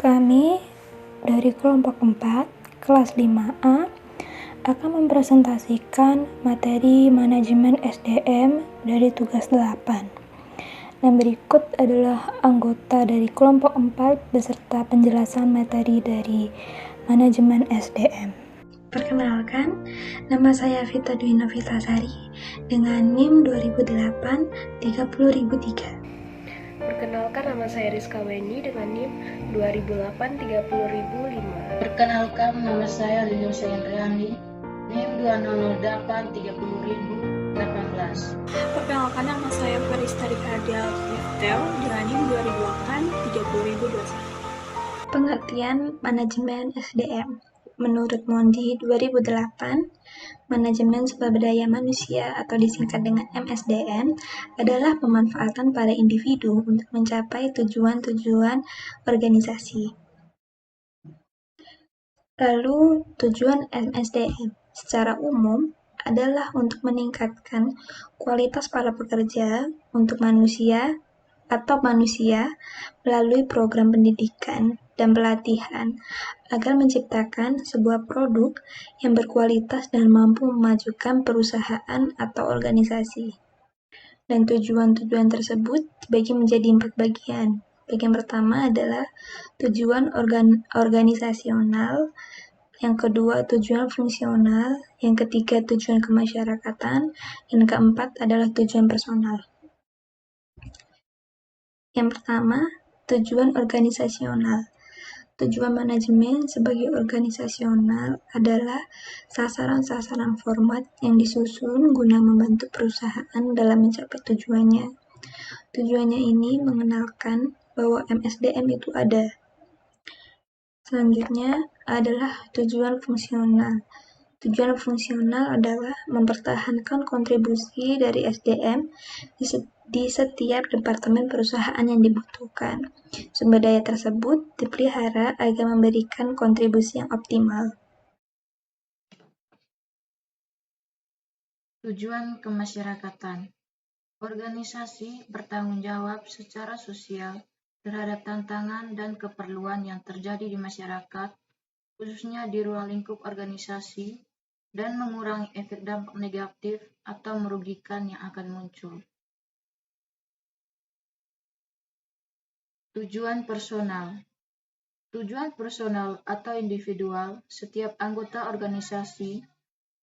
Kami dari kelompok 4, kelas 5A, akan mempresentasikan materi manajemen SDM dari tugas 8. Dan berikut adalah anggota dari kelompok 4 beserta penjelasan materi dari manajemen SDM. Perkenalkan, nama saya Vita Dwi Novitasari dengan NIM 2008 30003. Perkenalkan, nama saya Rizka Weni dengan NIM 2008 30005. Perkenalkan, nama saya Lilian Sayendriani, NIM 2008 30018. Perkenalkan, nama saya Farista Ricardia Fiftel dengan NIM 2008 30021. Pengertian manajemen SDM. Menurut Mondi 2008, manajemen sumber daya manusia atau disingkat dengan MSDM adalah pemanfaatan para individu untuk mencapai tujuan-tujuan organisasi. Lalu, tujuan MSDM secara umum adalah untuk meningkatkan kualitas para pekerja untuk manusia melalui program pendidikan dan pelatihan agar menciptakan sebuah produk yang berkualitas dan mampu memajukan perusahaan atau organisasi. Dan tujuan-tujuan tersebut dibagi menjadi 4 bagian. Bagian pertama adalah tujuan organisasional, yang kedua tujuan fungsional, yang ketiga tujuan kemasyarakatan, yang keempat adalah tujuan personal. Yang pertama, tujuan organisasional. Tujuan manajemen sebagai organisasional adalah sasaran-sasaran format yang disusun guna membantu perusahaan dalam mencapai tujuannya. Tujuannya ini mengenalkan bahwa MSDM itu ada. Selanjutnya adalah tujuan fungsional. Tujuan fungsional adalah mempertahankan kontribusi dari SDM di setiap departemen perusahaan yang dibutuhkan. Sumber daya tersebut dipelihara agar memberikan kontribusi yang optimal. Tujuan kemasyarakatan. Organisasi bertanggung jawab secara sosial terhadap tantangan dan keperluan yang terjadi di masyarakat, khususnya di ruang lingkup organisasi, dan mengurangi efek dampak negatif atau merugikan yang akan muncul. Tujuan personal. Tujuan personal atau individual setiap anggota organisasi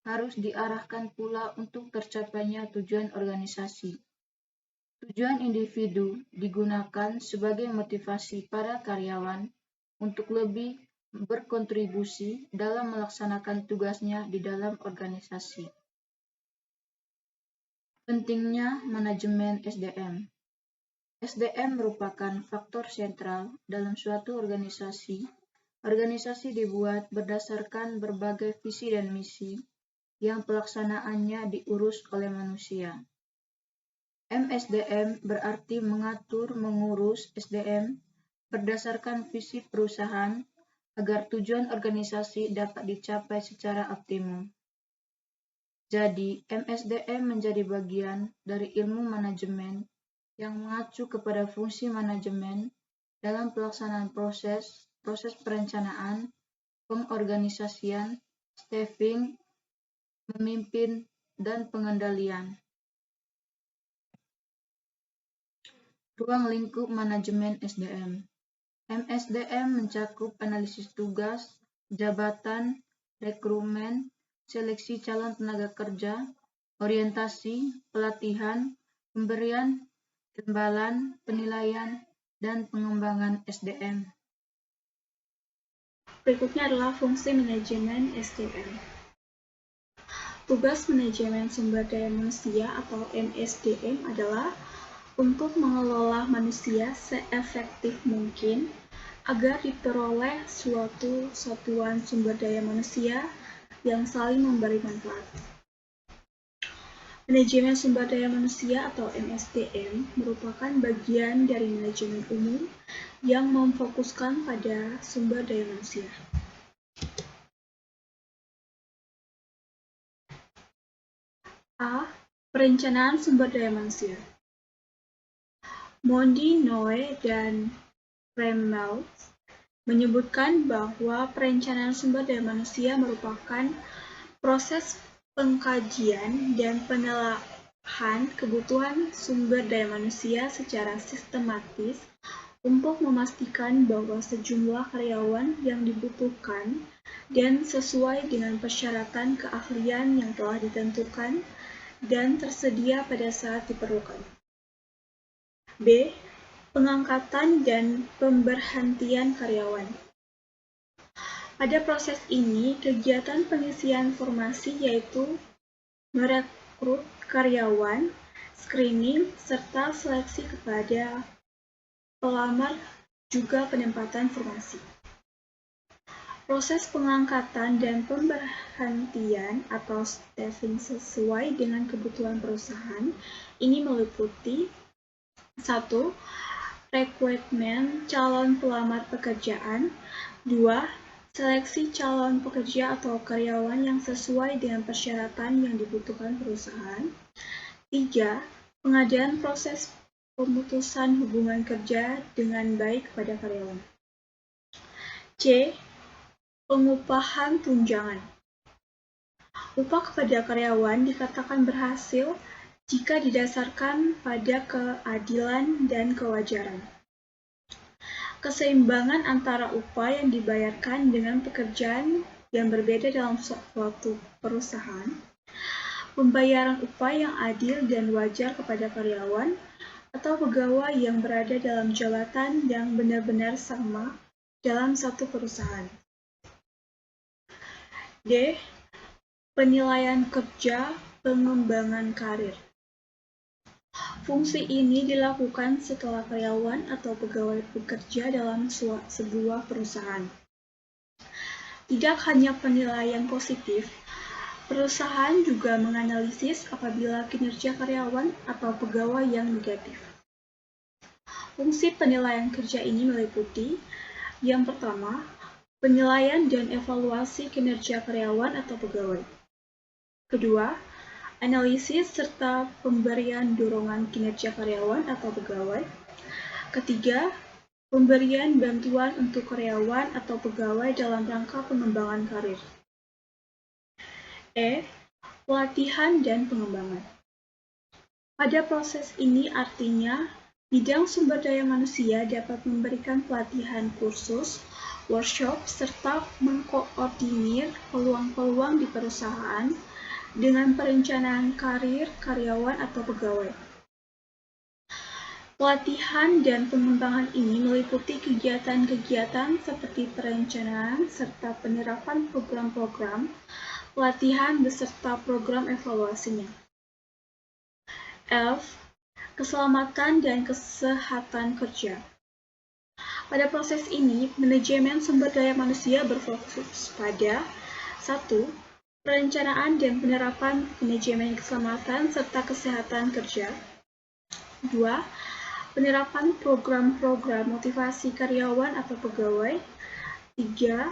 harus diarahkan pula untuk tercapainya tujuan organisasi. Tujuan individu digunakan sebagai motivasi para karyawan untuk lebih berkontribusi dalam melaksanakan tugasnya di dalam organisasi. Pentingnya manajemen SDM. SDM merupakan faktor sentral dalam suatu organisasi. Organisasi dibuat berdasarkan berbagai visi dan misi yang pelaksanaannya diurus oleh manusia. MSDM berarti mengurus SDM berdasarkan visi perusahaan agar tujuan organisasi dapat dicapai secara optimum. Jadi, MSDM menjadi bagian dari ilmu manajemen yang mengacu kepada fungsi manajemen dalam pelaksanaan proses perencanaan, pengorganisasian, staffing, memimpin, dan pengendalian. Ruang lingkup manajemen SDM. MSDM mencakup analisis tugas, jabatan, rekrutmen, seleksi calon tenaga kerja, orientasi, pelatihan, pemberian imbalan, penilaian, dan pengembangan SDM. Berikutnya adalah fungsi manajemen SDM. Tugas manajemen sumber daya manusia atau MSDM adalah untuk mengelola manusia seefektif mungkin agar diperoleh suatu satuan sumber daya manusia yang saling memberi manfaat. Manajemen sumber daya manusia atau MSDM merupakan bagian dari manajemen umum yang memfokuskan pada sumber daya manusia. A. Perencanaan sumber daya manusia. Mondi, Noe, dan Reynolds menyebutkan bahwa perencanaan sumber daya manusia merupakan proses pengkajian dan penelaahan kebutuhan sumber daya manusia secara sistematis untuk memastikan bahwa sejumlah karyawan yang dibutuhkan dan sesuai dengan persyaratan keahlian yang telah ditentukan dan tersedia pada saat diperlukan. B. Pengangkatan dan pemberhentian karyawan. Pada proses ini, kegiatan pengisian formasi yaitu merekrut karyawan, screening, serta seleksi kepada pelamar juga penempatan formasi. Proses pengangkatan dan pemberhentian atau staffing sesuai dengan kebutuhan perusahaan ini meliputi 1. Rekrutmen calon pelamar pekerjaan. 2. Seleksi calon pekerja atau karyawan yang sesuai dengan persyaratan yang dibutuhkan perusahaan. 3. Pengadaan proses pemutusan hubungan kerja dengan baik kepada karyawan. C. Pengupahan tunjangan. Upah kepada karyawan dikatakan berhasil jika didasarkan pada keadilan dan kewajaran. Keseimbangan antara upah yang dibayarkan dengan pekerjaan yang berbeda dalam suatu perusahaan, pembayaran upah yang adil dan wajar kepada karyawan atau pegawai yang berada dalam jabatan yang benar-benar sama dalam satu perusahaan. D. Penilaian kerja, pengembangan karir. Fungsi ini dilakukan setelah karyawan atau pegawai bekerja dalam sebuah perusahaan. Tidak hanya penilaian positif, perusahaan juga menganalisis apabila kinerja karyawan atau pegawai yang negatif. Fungsi penilaian kerja ini meliputi yang pertama, penilaian dan evaluasi kinerja karyawan atau pegawai. Kedua, analisis serta pemberian dorongan kinerja karyawan atau pegawai. Ketiga, pemberian bantuan untuk karyawan atau pegawai dalam rangka pengembangan karir. E. Pelatihan dan pengembangan. Pada proses ini artinya, bidang sumber daya manusia dapat memberikan pelatihan kursus, workshop, serta mengkoordinir peluang-peluang di perusahaan dengan perencanaan karir karyawan atau pegawai. Pelatihan dan pengembangan ini meliputi kegiatan-kegiatan seperti perencanaan serta penerapan program-program pelatihan beserta program evaluasinya. F. Keselamatan dan kesehatan kerja. Pada proses ini, manajemen sumber daya manusia berfokus pada 1. Perencanaan dan penerapan manajemen keselamatan serta kesehatan kerja. 2. Penerapan program-program motivasi karyawan atau pegawai. 3.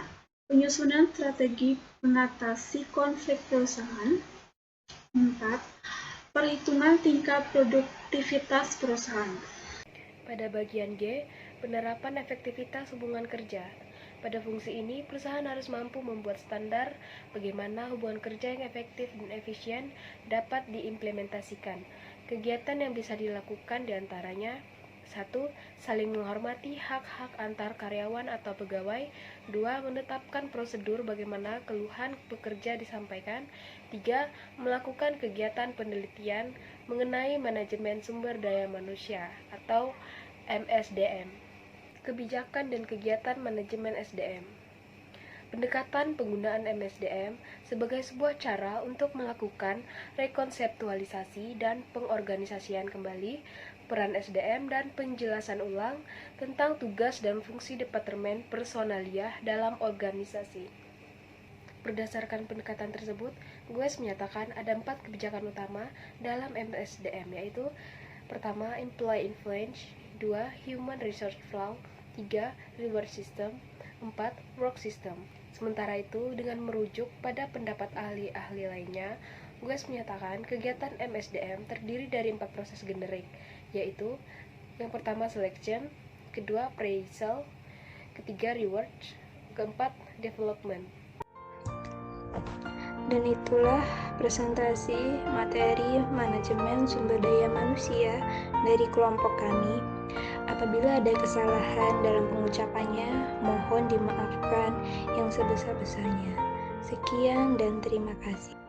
Penyusunan strategi mengatasi konflik perusahaan. 4. Perhitungan tingkat produktivitas perusahaan. Pada bagian G, penerapan efektivitas hubungan kerja. Pada fungsi ini, perusahaan harus mampu membuat standar bagaimana hubungan kerja yang efektif dan efisien dapat diimplementasikan. Kegiatan yang bisa dilakukan diantaranya 1. Saling menghormati hak-hak antar karyawan atau pegawai. 2. Menetapkan prosedur bagaimana keluhan pekerja disampaikan. 3. Melakukan kegiatan penelitian mengenai manajemen sumber daya manusia atau MSDM. Kebijakan dan kegiatan manajemen SDM. Pendekatan penggunaan MSDM sebagai sebuah cara untuk melakukan rekonseptualisasi dan pengorganisasian kembali peran SDM dan penjelasan ulang tentang tugas dan fungsi departemen personalia dalam organisasi. Berdasarkan pendekatan tersebut, GWES menyatakan ada 4 kebijakan utama dalam MSDM, yaitu pertama, Employee Influence, 2. Human Resource Flow, 3. Reward System, 4. Work System. Sementara itu, dengan merujuk pada pendapat ahli-ahli lainnya, GWES menyatakan kegiatan MSDM terdiri dari 4 proses generik, yaitu yang pertama selection, kedua appraisal, ketiga reward, keempat development. Dan itulah presentasi materi manajemen sumber daya manusia dari kelompok kami. Apabila ada kesalahan dalam pengucapannya, mohon dimaafkan yang sebesar-besarnya. Sekian dan terima kasih.